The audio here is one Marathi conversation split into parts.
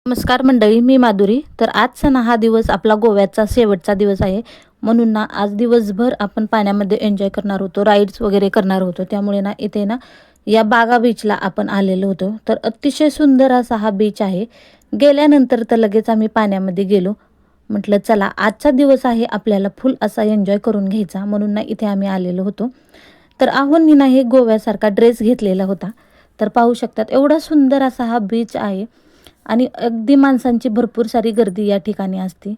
नमस्कार मंडळी, मी माधुरी. तर आजचा ना हा दिवस आपला गोव्याचा शेवटचा दिवस आहे. म्हणून ना आज दिवसभर आपण पाण्यामध्ये एन्जॉय करणार होतो, राईड्स वगैरे करणार होतो. त्यामुळे ना इथे ना या बागा बीचला आपण आलेलो होतो. तर अतिशय सुंदर असा हा बीच आहे. गेल्यानंतर तर लगेच आम्ही पाण्यामध्ये गेलो. म्हटलं चला आजचा दिवस आहे, आपल्याला फुल असा एन्जॉय करून घ्यायचा, म्हणून ना इथे आम्ही आलेलो होतो. तर आहोंनी ना हे गोव्यासारखा ड्रेस घेतलेला होता. तर पाहू शकतात एवढा सुंदर असा हा बीच आहे. आणि अगदी माणसांची भरपूर सारी गर्दी या ठिकाणी असते.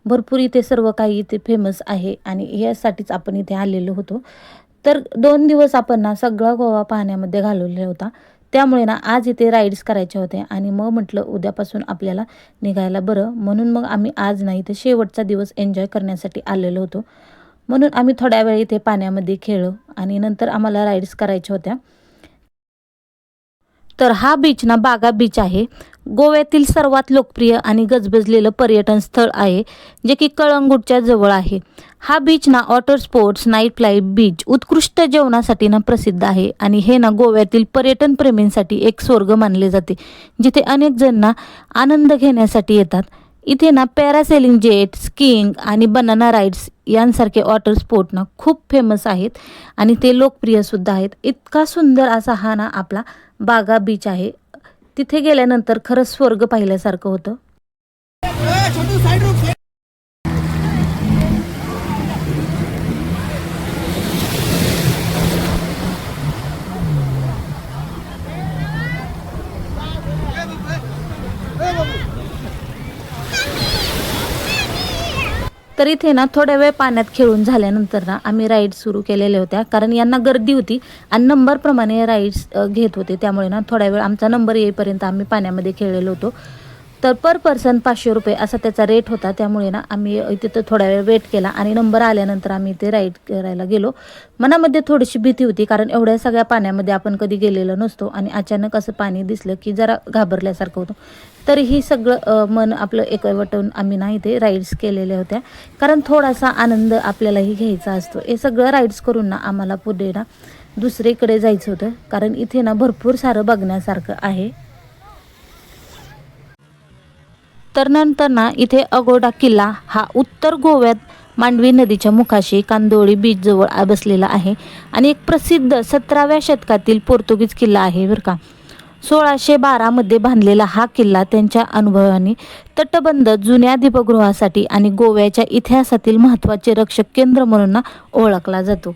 भरपूर इथे सर्व काही इथे फेमस आहे आणि यासाठीच आपण इथे आलेलो होतो. तर 2 दिवस आपण ना सगळा गोवा पाहण्यामध्ये घालवलेला होता. त्यामुळे ना आज इथे राईड्स करायच्या होत्या आणि मग म्हटलं उद्यापासून आपल्याला निघायला बरं, म्हणून मग आम्ही आज ना इथे शेवटचा दिवस एन्जॉय करण्यासाठी आलेलो होतो. म्हणून आम्ही थोड्या वेळ इथे पाण्यामध्ये खेळलो आणि नंतर आम्हाला राईड्स करायच्या होत्या. तर हा बीच ना बागा बीच आहे. गोव्यातील सर्वात लोकप्रिय आणि गजबजलेलं पर्यटन स्थळ आहे, जे की कळंगूटच्या जवळ आहे. हा बीच ना water sports, night life, beach, उत्कृष्ट जेवणासाठी ना प्रसिद्ध आहे आणि हे ना गोव्यातील पर्यटन प्रेमींसाठी एक स्वर्ग मानले जाते, जिथे अनेक जण ना आनंद घेण्यासाठी येतात. इथे ना पॅरासेलिंग, जेट स्कीइंग आणि बनाना राईड्स यांसारखे वॉटर स्पोर्ट ना खूप फेमस आहेत आणि ते लोकप्रियसुद्धा आहेत. इतका सुंदर असा हा ना आपला बागा बीच आहे. तिथे गेल्यानंतर खरंच स्वर्ग पाहिल्यासारखं होतं. तर इथे ना थोड्या वेळ पाण्यात खेळून झाल्यानंतर ना आम्ही राईड्स सुरू केलेल्या होत्या, कारण यांना गर्दी होती आणि नंबरप्रमाणे राईड्स घेत होते. त्यामुळे ना थोड्या वेळ आमचा नंबर येईपर्यंत आम्ही पाण्यामध्ये खेळलेलो होतो. तर पर पर्सन 500 रुपये असा त्याचा रेट होता. त्यामुळे ना आम्ही तिथं थोडा वेळ वेट केला आणि नंबर आल्यानंतर आम्ही इथे राईड करायला गेलो. मनामध्ये थोडीशी भीती होती, कारण एवढ्या सगळ्या पाण्यामध्ये आपण कधी गेलेलो नसतो आणि अचानक असं पाणी दिसलं की जरा घाबरल्यासारखं होतं. तरीही सगळं मन आपलं एकवटून आम्ही ना इथे राईड्स केलेल्या होत्या, कारण थोडासा आनंद आपल्यालाही घ्यायचा असतो. हे सगळं राईड्स करून ना आम्हाला पुढे ना दुसरीकडे जायचं होतं, कारण इथे ना भरपूर सारं बघण्यासारखं आहे. तर नंतर ना इथे अगोडा किल्ला हा उत्तर गोव्यात मांडवी नदीच्या मुखाशी कांदोळी बीच जवळ बसलेला आहे आणि एक प्रसिद्ध 17व्या शतकातील पोर्तुगीज किल्ला आहे बरं का. 1612 मध्ये बांधलेला हा किल्ला त्यांच्या अनुभवाने तटबंद जुन्या दीपगृहासाठी आणि गोव्याच्या इतिहासातील महत्त्वाचे रक्षक केंद्र म्हणून ना ओळखला जातो.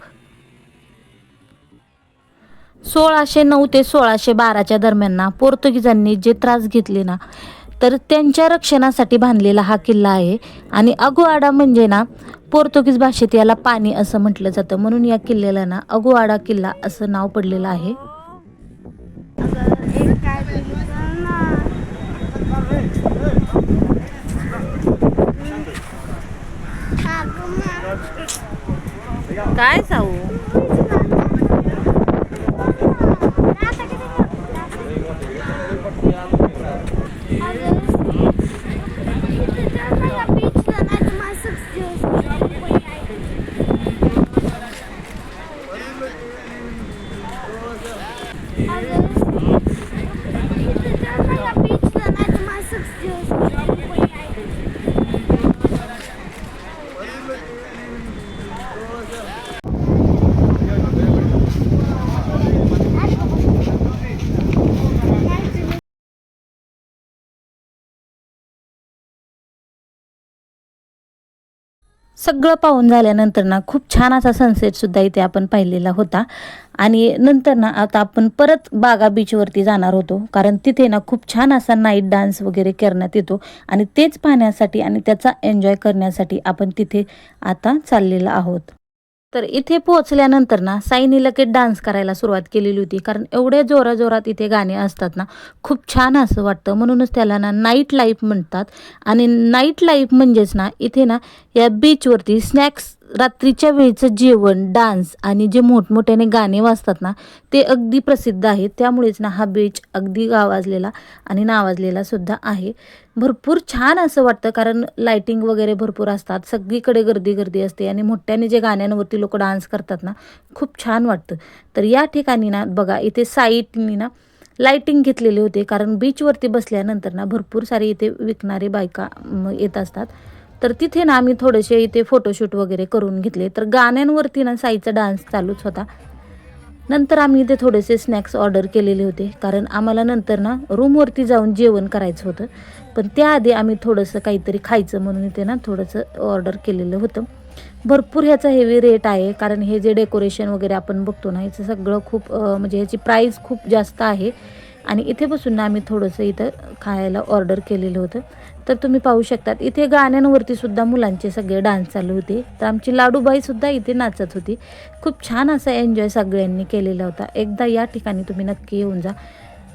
1609 ते 1612च्या दरम्यान ना पोर्तुगीजांनी जे त्रास घेतले ना, तर त्यांच्या रक्षणासाठी बांधलेला हा किल्ला आहे. आणि अगुआडा म्हणजे ना पोर्तुगीज भाषेत याला पाणी असं म्हटलं जातं, म्हणून या किल्ल्याला ना अगुआडा किल्ला असं नाव पडलेलं आहे. काय सांगू. सगळं पाहून झाल्यानंतर ना खूप छान असा सनसेटसुद्धा इथे आपण पाहिलेला होता. आणि नंतर ना आता आपण परत बागा बीचवरती जाणार होतो, कारण तिथे ना खूप छान असा नाईट डान्स वगैरे करण्यात येतो आणि तेच पाहण्यासाठी आणि त्याचा एन्जॉय करण्यासाठी आपण तिथे आता चाललेलो आहोत. तर इथे पोहोचल्यानंतर ना साईने लगेच डान्स करायला सुरुवात केलेली होती, कारण एवढ्या जोराजोरात इथे गाणे असतात ना, खूप छान असं वाटतं. म्हणूनच त्याला ना नाईट लाईफ म्हणतात. आणि नाईट लाईफ म्हणजेच ना इथे ना या बीचवरती स्नॅक्स, रात्रीच्या वेळचं जेवण, डान्स आणि जे मोठमोठ्याने गाणे वाजतात ना, ते अगदी प्रसिद्ध आहेत. त्यामुळेच ना हा बीच अगदी गावाजलेला आणि नावाजलेला सुद्धा आहे. भरपूर छान असं वाटतं, कारण लाइटिंग वगैरे भरपूर असतात, सगळीकडे गर्दी गर्दी असते आणि मोठ्याने जे गाण्यांवरती लोक डान्स करतात ना, खूप छान वाटतं. तर या ठिकाणी ना बघा इथे साईटनी ना लाईटिंग घेतलेली होती, कारण बीचवरती बसल्यानंतर ना भरपूर सारी इथे विकणारी बायका येत असतात. तर तिथे ना आम्ही थोडेसे इथे फोटोशूट वगैरे करून घेतले. तर गाण्यांवरती ना साईचा डान्स चालूच होता. नंतर आम्ही इथे थोडेसे स्नॅक्स ऑर्डर केलेले होते, कारण आम्हाला नंतर ना रूमवरती जाऊन जेवण करायचं होतं. पण त्याआधी आम्ही थोडंसं काहीतरी खायचं म्हणून इथे ना थोडंसं ऑर्डर केलेलं होतं. भरपूर ह्याचा हेवी रेट आहे, कारण हे जे डेकोरेशन वगैरे आपण बघतो ना, ह्याचं सगळं खूप म्हणजे ह्याची प्राईस खूप जास्त आहे. आणि इथे बसून ना आम्ही थोडंसं इथं खायला ऑर्डर केलेलं होतं. तर तुम्ही पाहू शकतात इथे गाण्यांवरती सुद्धा मुलांचे सगळे डान्स चालू होते. तर आमची लाडूबाईसुद्धा इथे नाचत होती. खूप छान असा एन्जॉय सगळ्यांनी केलेला होता. एकदा या ठिकाणी तुम्ही नक्की येऊन जा.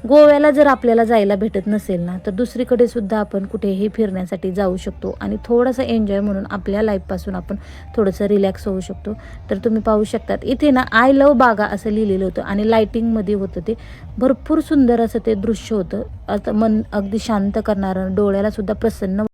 गोव्याला जर आपल्याला जायला भेटत नसेल ना, तर दुसरीकडे सुद्धा आपण कुठेही फिरण्यासाठी जाऊ शकतो आणि थोडंसं एन्जॉय म्हणून आपल्या लाईफपासून आपण थोडंसं रिलॅक्स होऊ शकतो. तर तुम्ही पाहू शकतात इथे ना आय लव्ह बागा असं लिहिलेलं होतं आणि लाईटिंगमध्ये होतं ते. भरपूर सुंदर असं ते दृश्य होतं. आता मन अगदी शांत करणारं, डोळ्याला सुद्धा प्रसन्न.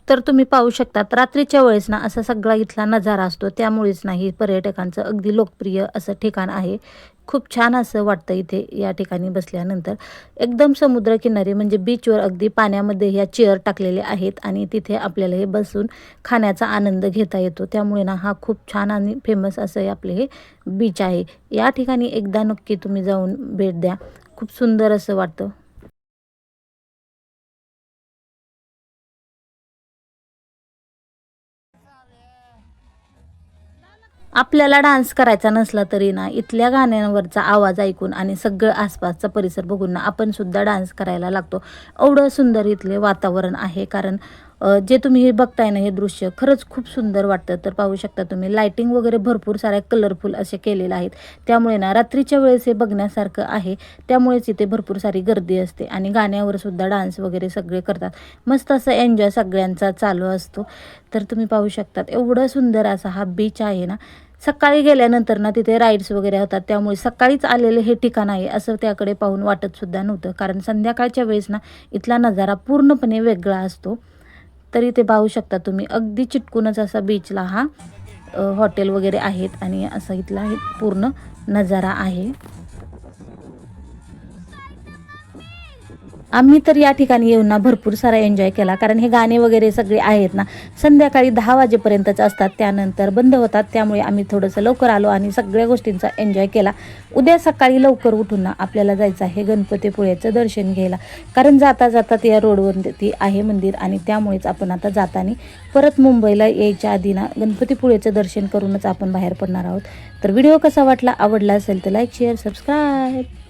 तर तुम्ही पाहू शकतात रात्रीच्या वेळेस ना असा सगळा इथला नजारा असतो, त्यामुळेच ना हे पर्यटकांचं अगदी लोकप्रिय असं ठिकाण आहे. खूप छान असं वाटतं इथे या ठिकाणी बसल्यानंतर. एकदम समुद्रकिनारी म्हणजे बीचवर अगदी पाण्यामध्ये ह्या चेअर टाकलेल्या आहेत आणि तिथे आपल्याला हे बसून खाण्याचा आनंद घेता येतो. त्यामुळे ना हा खूप छान आणि फेमस असं हे आपले हे बीच आहे. या ठिकाणी एकदा नक्की तुम्ही जाऊन भेट द्या. खूप सुंदर असं वाटतं. आपल्याला डान्स करायचा नसला तरी ना इथल्या गाण्यांवरचा आवाज ऐकून आणि सगळं आसपासचा परिसर बघून ना आपण सुद्धा डान्स करायला लागतो. एवढं सुंदर इथले वातावरण आहे, कारण जे तुम्ही हे बघताय ना हे दृश्य खरंच खूप सुंदर वाटतं. तर पाहू शकता तुम्ही लाइटिंग वगैरे भरपूर साऱ्या कलरफुल असे केलेले आहेत. त्यामुळे ना रात्रीच्या वेळेस हे बघण्यासारखं आहे. त्यामुळेच इथे भरपूर सारी गर्दी असते आणि गाण्यावर सुद्धा डान्स वगैरे सगळे करतात. मस्त असं एन्जॉय सगळ्यांचा चालू असतो. तर तुम्ही पाहू शकतात एवढं सुंदर असा हा बीच आहे ना. सकाळी गेल्यानंतर ना तिथे राईड्स वगैरे होतात, त्यामुळे सकाळीच आलेलं हे ठिकाण आहे असं त्याकडे पाहून वाटत सुद्धा नव्हतं, कारण संध्याकाळच्या वेळेस ना इथला नजारा पूर्णपणे वेगळा असतो. तर इथे पाहू शकता तुम्ही अगदी चिटकूनच असा बीचला हा हॉटेल वगैरे आहेत आणि असा इथला हे पूर्ण नजारा आहे. आम्ही तर या ठिकाणी येऊन ना भरपूर सारा एन्जॉय केला, कारण हे गाणे वगैरे सगळे आहेत ना संध्याकाळी 10 वाजेपर्यंतच असतात, त्यानंतर बंद होतात. त्यामुळे आम्ही थोडंसं लवकर आलो आणि सगळ्या गोष्टींचा एन्जॉय केला. उद्या सकाळी लवकर उठून ना आपल्याला जायचं आहे गणपतीपुळ्याचं दर्शन घ्यायला, कारण जाता जाता या रोडवरती आहे मंदिर आणि त्यामुळेच आपण आता जाताना परत मुंबईला यायच्या आधी ना गणपतीपुळ्याचं दर्शन करूनच आपण बाहेर पडणार आहोत. तर व्हिडिओ कसा वाटला, आवडला असेल तर लाईक शेअर सबस्क्राईब.